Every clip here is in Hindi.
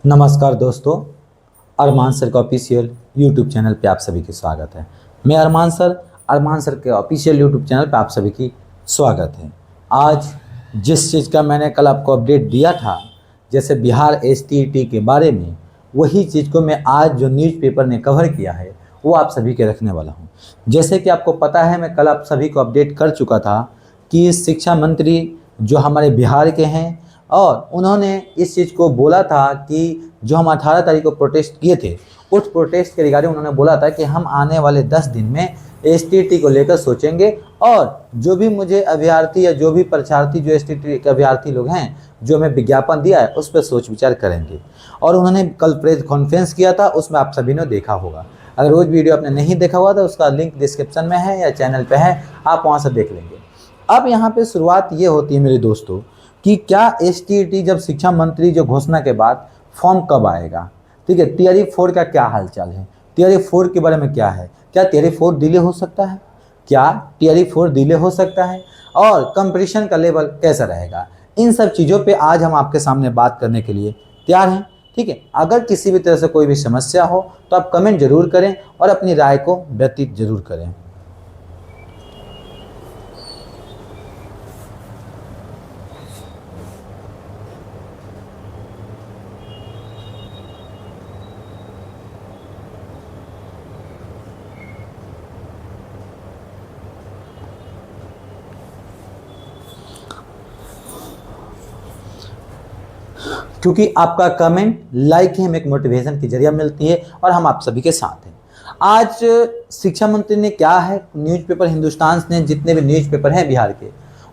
नमस्कार दोस्तों, अरमान सर का ऑफिशियल यूट्यूब चैनल पे आप सभी की स्वागत है। मैं अरमान सर के ऑफिशियल यूट्यूब चैनल पे आप सभी की स्वागत है। आज जिस चीज़ का मैंने कल आपको अपडेट दिया था, जैसे बिहार एसटीईटी के बारे में, वही चीज़ को मैं आज जो न्यूज़पेपर ने कवर किया है वो आप सभी के रखने वाला हूँ। जैसे कि आपको पता है, मैं कल आप सभी को अपडेट कर चुका था कि शिक्षा मंत्री जो हमारे बिहार के हैं और उन्होंने इस चीज़ को बोला था कि जो हम 18 तारीख को प्रोटेस्ट किए थे, उस प्रोटेस्ट के रिगार्डिंग उन्होंने बोला था कि हम आने वाले 10 दिन में एसटीटी को लेकर सोचेंगे और जो भी मुझे अभ्यर्थी या जो भी परीक्षार्थी जो एसटीटी के अभ्यर्थी लोग हैं जो हमें विज्ञापन दिया है उस पर सोच विचार करेंगे। और उन्होंने कल प्रेस कॉन्फ्रेंस किया था, उसमें आप सभी ने देखा होगा। अगर वो वीडियो आपने नहीं देखा हुआ तो उसका लिंक डिस्क्रिप्शन में है या चैनल पर है, आप वहाँ से देख लेंगे। अब यहाँ पे शुरुआत ये होती है मेरे दोस्तों कि क्या एसटीईटी जब शिक्षा मंत्री जो घोषणा के बाद फॉर्म कब आएगा। ठीक है, टीआरई 4 का क्या हालचाल है, टीआरई 4 के बारे में क्या है, क्या टीआरई 4 डिले हो सकता है, क्या टीआरई 4 डिले हो सकता है और कंपटीशन का लेवल कैसा रहेगा। इन सब चीज़ों पे आज हम आपके सामने बात करने के लिए तैयार हैं। ठीक है, अगर किसी भी तरह से कोई भी समस्या हो तो आप कमेंट जरूर करें और अपनी राय को व्यतीत जरूर करें। क्योंकि आपका कमेंट, लाइक ही हमें एक मोटिवेशन की जरिया मिलती है और हम आप सभी के साथ हैं। आज शिक्षा मंत्री ने क्या है, न्यूज़पेपर हिंदुस्तान ने जितने भी न्यूज़पेपर हैं बिहार के,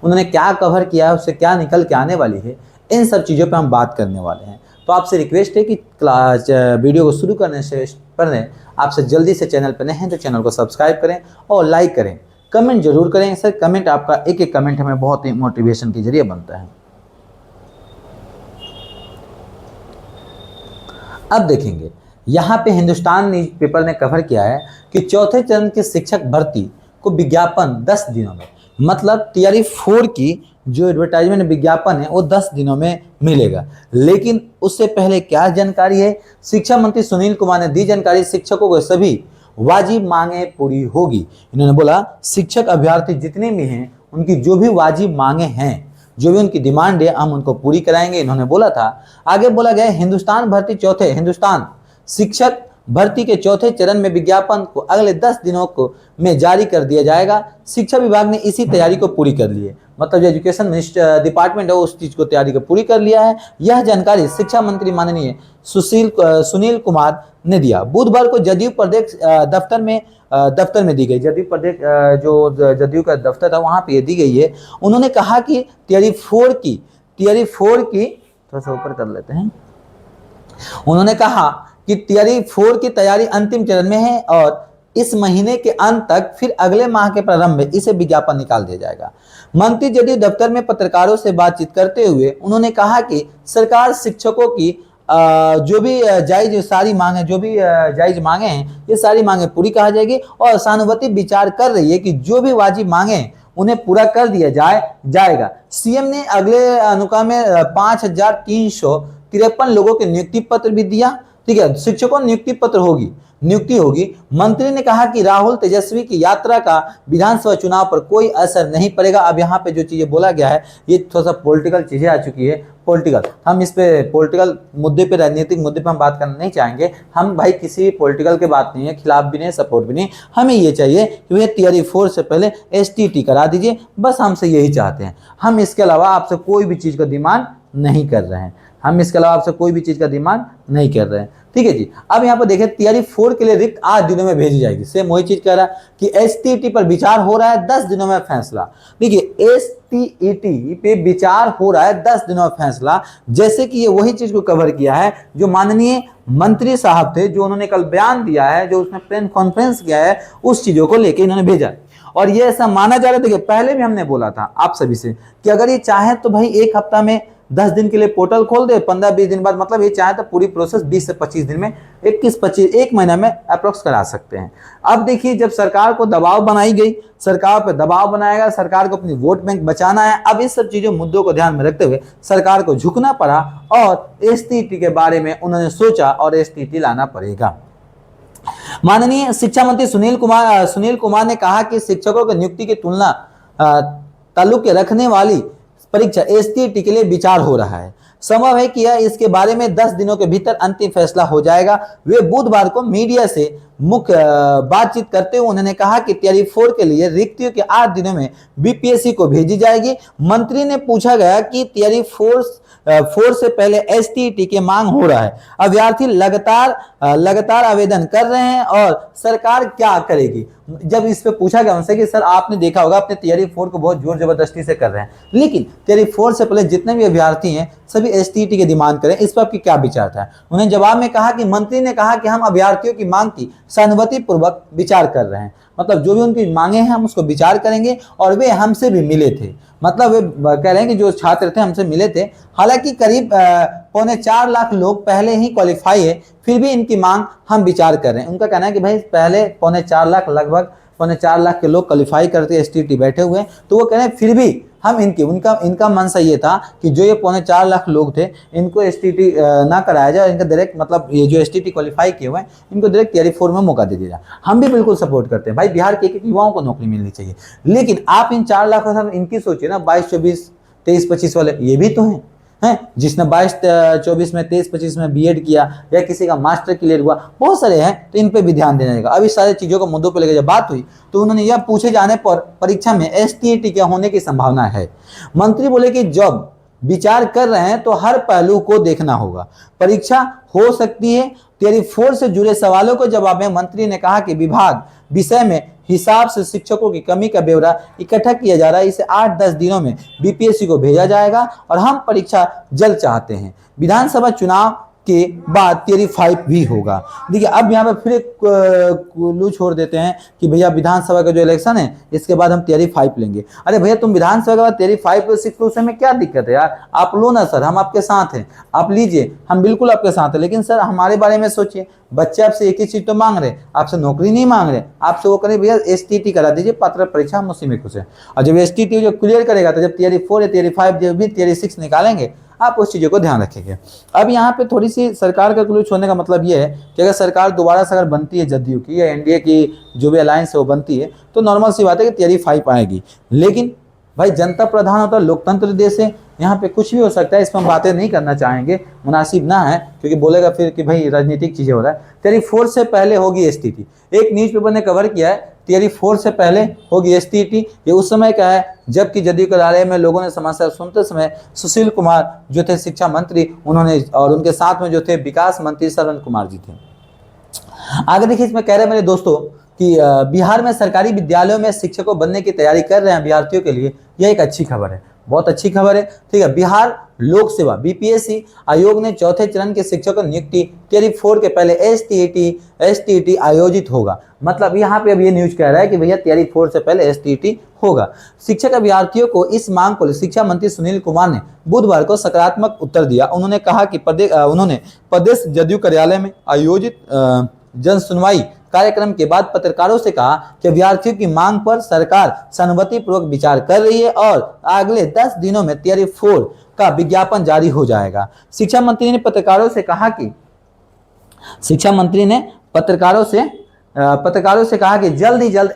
उन्होंने क्या कवर किया है, उससे क्या निकल के आने वाली है, इन सब चीज़ों पे हम बात करने वाले हैं। तो आपसे रिक्वेस्ट है कि वीडियो को शुरू करने से पहले आपसे जल्दी से चैनल पर नए हैं तो चैनल को सब्सक्राइब करें और लाइक करें, कमेंट जरूर करें। सर कमेंट, आपका एक एक कमेंट हमें बहुत ही मोटिवेशन के जरिए बनता है। अब देखेंगे, यहाँ पे हिंदुस्तान न्यूज़पेपर ने कवर किया है कि चौथे चरण की शिक्षक भर्ती को विज्ञापन 10 दिनों में, मतलब टीआरई 4 की जो एडवर्टाइजमेंट विज्ञापन है वो 10 दिनों में मिलेगा। लेकिन उससे पहले क्या जानकारी है, शिक्षा मंत्री सुनील कुमार ने दी जानकारी, शिक्षकों को सभी वाजिब मांगे पूरी होगी। इन्होंने बोला शिक्षक अभ्यर्थी जितने भी हैं उनकी जो भी वाजिब मांगे हैं, जो भी उनकी डिमांड है, हम उनको पूरी कराएंगे, इन्होंने बोला था। आगे बोला गया हिंदुस्तान शिक्षक भर्ती के चौथे चरण में विज्ञापन को अगले 10 दिनों को में जारी कर दिया जाएगा। शिक्षा विभाग ने इसी तैयारी को पूरी कर ली है, मतलब जो एजुकेशन डिपार्टमेंट है उस चीज को तैयारी को पूरी कर लिया है। यह जानकारी शिक्षा मंत्री माननीय सुनील कुमार ने दिया। बुधवार को जदयू प्रदेश दफ्तर में दी गई, जदयू प्रदेश जो जदयू का दफ्तर था वहां पे ये दी गई है। उन्होंने कहा कि टीआरई 4 की थोड़ा सा ऊपर कर लेते हैं। उन्होंने कहा कि टीआरई 4 की तैयारी अंतिम चरण में है और इस महीने के अंत तक, फिर अगले माह के प्रारंभ में इसे विज्ञापन निकाल दिया जाएगा। मंत्री जदयू दफ्तर में पत्रकारों से बातचीत करते हुए उन्होंने कहा कि सरकार शिक्षकों की जो भी जायज सारी मांगे, जो भी जायज मांगे हैं, ये सारी मांगे पूरी कहा जाएगी और सहानुभूति विचार कर रही है कि जो भी वाजिब मांगे उन्हें पूरा कर दिया जाएगा। सीएम ने अगले अनुका में 5353 लोगों के नियुक्ति पत्र भी दिया। ठीक है, शिक्षकों नियुक्ति होगी। मंत्री ने कहा कि राहुल तेजस्वी की यात्रा का विधानसभा चुनाव पर कोई असर नहीं पड़ेगा। अब यहाँ पे जो चीजें बोला गया है ये थोड़ा सा पॉलिटिकल चीजें आ चुकी है। पॉलिटिकल, हम इस पे पॉलिटिकल मुद्दे पे, राजनीतिक मुद्दे पे हम बात करना नहीं चाहेंगे। हम भाई किसी भी पॉलिटिकल के बात नहीं है, खिलाफ भी नहीं, सपोर्ट भी नहीं। हमें ये चाहिए कि भैया टीआरई 4 से पहले एसटीटी करा दीजिए, बस हमसे यही चाहते हैं। हम इसके अलावा आपसे कोई भी चीज का डिमांड नहीं कर रहे हैं, ठीक है जी। अब यहाँ पर देखिए टीआरई 4 के लिए रिक्त 8 दिनों में भेजी जाएगी। सेम वही चीज कह रहा है कि एसटीटी पर विचार हो रहा है, 10 दिनों में फैसला। देखिए एसटीईटी पे विचार हो रहा है, 10 दिनों में फैसला। जैसे कि ये वही चीज को कवर किया है जो माननीय मंत्री साहब थे, जो उन्होंने कल बयान दिया है, जो उसने प्रेस कॉन्फ्रेंस किया है, उस चीजों को लेकर इन्होंने भेजा। और ये ऐसा माना जा रहा है, देखिए पहले भी हमने बोला था आप सभी से कि अगर ये चाहे तो भाई एक हफ्ता में 10 दिन के लिए पोर्टल खोल दे, 15-20 दिन बाद, मतलब ये चाहे तो पूरी प्रोसेस 20 से 25 दिन में, 21-25 एक महीना में अप्रोक्स करा सकते हैं। अब देखिए, जब सरकार को दबाव बनाई गई, सरकार पर दबाव बनाएगा, सरकार को अपनी वोट बैंक बचाना है। अब इस सब चीजों मुद्दों को ध्यान में रखते हुए सरकार को झुकना पड़ा और एसटीईटी के बारे में उन्होंने सोचा और एसटीईटी लाना पड़ेगा। माननीय शिक्षा मंत्री सुनील कुमार ने कहा कि शिक्षकों की नियुक्ति की तुलना ताल्लुक रखने वाली परीक्षा एसटीईटी के लिए विचार हो रहा है। संभव है कि यह इसके बारे में 10 दिनों के भीतर अंतिम फैसला हो जाएगा। वे बुधवार को मीडिया से मुख्य बातचीत करते हुए उन्होंने कहा कि तैयारी 4 के लिए रिक्तियों के 8 दिनों में बीपीएससी को भेजी जाएगी। मंत्री ने पूछा गया कि तैयारी 4 से पहले एसटीईटी की मांग हो रहा है, अभ्यर्थी लगातार आवेदन कर रहे हैं और सरकार क्या करेगी। जब इस पे पूछा गया उनसे कि सर आपने देखा होगा अपने तैयारी 4 को बहुत जोर जबरदस्ती से कर रहे हैं, लेकिन तैयारी 4 से पहले जितने भी अभ्यर्थी हैं सभी एसटीईटी की डिमांड करें, इस पर आपकी क्या विचार था। उन्हें जवाब में कहा कि मंत्री ने कहा कि हम अभ्यर्थियों की मांग की सहानुभूति पूर्वक विचार कर रहे हैं, मतलब जो भी उनकी मांगे हैं हम उसको विचार करेंगे। और वे हमसे भी मिले थे, मतलब वे कह रहे हैं कि जो छात्र थे हमसे मिले थे। हालांकि करीब 4.25 लाख लोग पहले ही क्वालिफाई है, फिर भी इनकी मांग हम विचार कर रहे हैं। उनका कहना है कि भाई पहले 4.25 लाख, लगभग 4.25 लाख के लोग क्वालिफाई करते एसटीईटी बैठे हुए हैं, तो वो कह रहे हैं फिर भी हम इनका मनसा ये था कि जो ये 4.25 लाख लोग थे इनको एसटीईटी ना कराया जाए, इनका डायरेक्ट, मतलब ये जो एसटीईटी क्वालिफाई किए हुए हैं इनको डायरेक्ट तैयारी 4 में मौका दे दिया जाए। हम भी बिल्कुल सपोर्ट करते हैं भाई, बिहार के एक युवाओं को नौकरी मिलनी चाहिए, लेकिन आप इन 4 लाख का इनकी सोचिए ना, 22-24, 23-25 वाले ये भी तो हैं जिसने 22-24 में, 23-25 में बीएड किया या किसी का मास्टर क्लियर हुआ, बहुत सारे हैं, तो इन पे भी ध्यान देना रहेगा। अब इस सारी चीजों को मुद्दों पर लेकर जब बात हुई तो उन्होंने यह पूछे जाने पर परीक्षा में एसटीईटी क्या होने की संभावना है। मंत्री बोले कि जब विचार कर रहे हैं तो हर पहलू को देखना होगा, परीक्षा हो सकती है। तैयारी 4 से जुड़े सवालों को जवाब में मंत्री ने कहा कि विभाग विषय में हिसाब से शिक्षकों की कमी का ब्यौरा इकट्ठा किया जा रहा है, इसे 8-10 दिनों में बीपीएससी को भेजा जाएगा और हम परीक्षा जल्द चाहते हैं। विधानसभा चुनाव के बाद तैयारी 5 भी होगा। देखिए, अब यहाँ पे फिर एक क्लू छोड़ देते हैं कि भैया विधानसभा का जो इलेक्शन है इसके बाद हम तैयारी 5 लेंगे। अरे भैया तुम विधानसभा के बाद तैयारी 5 6 लो, में क्या दिक्कत है यार, आप लो ना सर, हम आपके साथ हैं, आप लीजिए, हम बिल्कुल आपके साथ हैं। लेकिन सर हमारे बारे में सोचिए, बच्चे आपसे एक ही चीज तो मांग रहे, आपसे नौकरी नहीं मांग रहे, आपसे वो करें भैया एसटीईटी करा दीजिए, पात्र परीक्षा, हम उसी में खुश हैं। और जब एसटीईटी जो क्लियर करेगा तो जब तैयारी 4 या तैयारी 5 जब भी तैयारी 6 निकालेंगे, आप उस चीजों को ध्यान रखेंगे। अब यहाँ पे थोड़ी सी सरकार का क्लू छोड़ने का मतलब ये है कि अगर सरकार दोबारा से अगर बनती है जदयू की या एनडीए की जो भी अलायंस है वो बनती है, तो नॉर्मल सी बात है कि तैयारी 5 आएगी। लेकिन भाई जनता प्रधान होता है, लोकतंत्र देश है, यहाँ पे कुछ भी हो सकता है, इस पर हम बातें नहीं करना चाहेंगे, मुनासिब ना है, क्योंकि बोलेगा फिर कि भाई राजनीतिक चीजें हो रहा है। तैयारी 4 से पहले होगी एसटीईटी, एक न्यूज़पेपर ने कवर किया है, तैयारी 4 से पहले होगी एसटीईटी। ये उस समय का है जबकि जदयू कार्यालय में लोगों ने समाचार सुनते समय सुशील कुमार जो थे शिक्षा मंत्री, उन्होंने, और उनके साथ में जो थे विकास मंत्री श्रवण कुमार जी थे। आगे देखिए, इसमें कह रहे हैं मेरे दोस्तों कि बिहार में सरकारी विद्यालयों में शिक्षकों बनने की तैयारी कर रहे हैं अभ्यर्थियों के लिए, यह एक अच्छी खबर है, बहुत अच्छी खबर है। ठीक है, बिहार लोक सेवा बीपीएससी आयोग ने चौथे चरण के शिक्षकों की नियुक्ति तैयारी 4 के पहले एसटीईटी आयोजित होगा। मतलब यहाँ पे अब ये न्यूज कह रहा है कि भैया तैयारी 4 से पहले एसटीईटी होगा। शिक्षक अभ्यर्थियों को इस मांग को शिक्षा मंत्री सुनील कुमार ने बुधवार को सकारात्मक उत्तर दिया। उन्होंने कहा कि प्रदेश जदयू कार्यालय में आयोजित जन सुनवाई कार्यक्रम के बाद पत्रकारों से कहा कि अभ्यर्थियों की मांग पर सरकार सहानुभूति पूर्वक विचार कर रही है और अगले 10 दिनों में तैयारी 4 का विज्ञापन जारी हो जाएगा। शिक्षा मंत्री ने पत्रकारों से कहा कि जल्द ही जल्द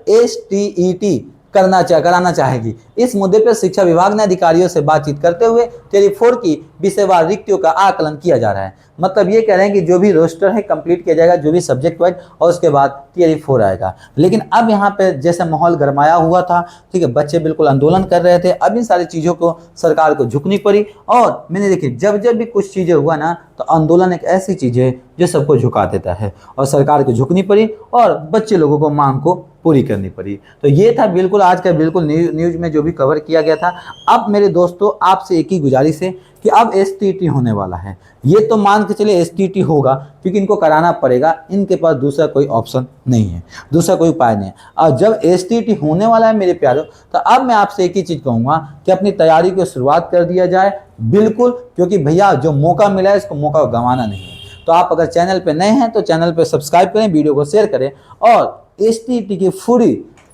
एसटीईटी कराना चाहेगी। इस मुद्दे पर शिक्षा विभाग ने अधिकारियों से बातचीत करते हुए तैयारी 4 की विषयवार रिक्तियों का आकलन किया जा रहा है। मतलब ये कह रहे हैं कि जो भी रोस्टर है कंप्लीट किया जाएगा, जो भी सब्जेक्ट वाइज, और उसके बाद तैयारी 4 आएगा। लेकिन अब यहाँ पे जैसे माहौल गरमाया हुआ था, ठीक है, बच्चे बिल्कुल आंदोलन कर रहे थे, अब इन सारी चीज़ों को सरकार को झुकनी पड़ी। और मैंने देखी जब भी कुछ चीज़ें हुआ ना, तो आंदोलन एक ऐसी चीज़ है जो सबको झुका देता है, और सरकार को झुकनी पड़ी और बच्चे लोगों को मांग को पूरी करनी पड़ी। तो ये था बिल्कुल आज का बिल्कुल न्यूज में जो भी कवर किया गया था। अब मेरे दोस्तों आपसे एक ही गुजारिश है कि अब STT होने वाला है, ये तो मान के चले STT होगा क्योंकि इनको कराना पड़ेगा, इनके पास दूसरा कोई ऑप्शन नहीं है, दूसरा कोई उपाय नहीं है। और जब STT होने वाला है मेरे प्यारों, तो अब मैं आपसे एक ही चीज़ कहूँगा कि अपनी तैयारी को शुरुआत कर दिया जाए बिल्कुल, क्योंकि भैया जो मौका मिला है इसको मौका गंवाना नहीं है। तो आप अगर चैनल पे नए हैं तो चैनल पे सब्सक्राइब करें, वीडियो को शेयर करें, और STT की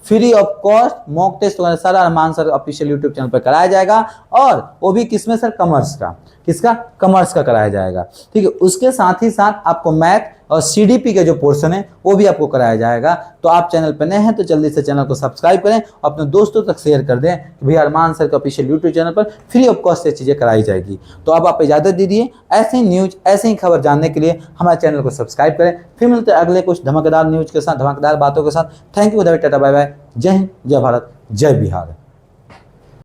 free of cost mock test वगैरह सारा Armaan sir official YouTube channel पर कराया जाएगा। और वो भी किसमें सर? कॉमर्स का। किसका? कॉमर्स का कराया जाएगा, ठीक है। उसके साथ ही साथ आपको मैथ और CDP के जो पोर्शन है वो भी आपको कराया जाएगा। तो आप चैनल पर नए हैं तो जल्दी से चैनल को सब्सक्राइब करें, अपने दोस्तों तक शेयर कर दें कि भैया अरमान सर के ऑफिशियल यूट्यूब चैनल पर फ्री ऑफ कॉस्ट से चीज़ें कराई जाएगी। तो अब आप इजाज़त दीजिए, ऐसे ही न्यूज, ऐसे ही खबर जानने के लिए हमारे चैनल को सब्सक्राइब करें। फिर मिलते हैं अगले कुछ धमाकेदार न्यूज के साथ, धमाकेदार बातों के साथ। Thank you, tata, bye bye, जय हिंद, जय भारत, जय बिहार।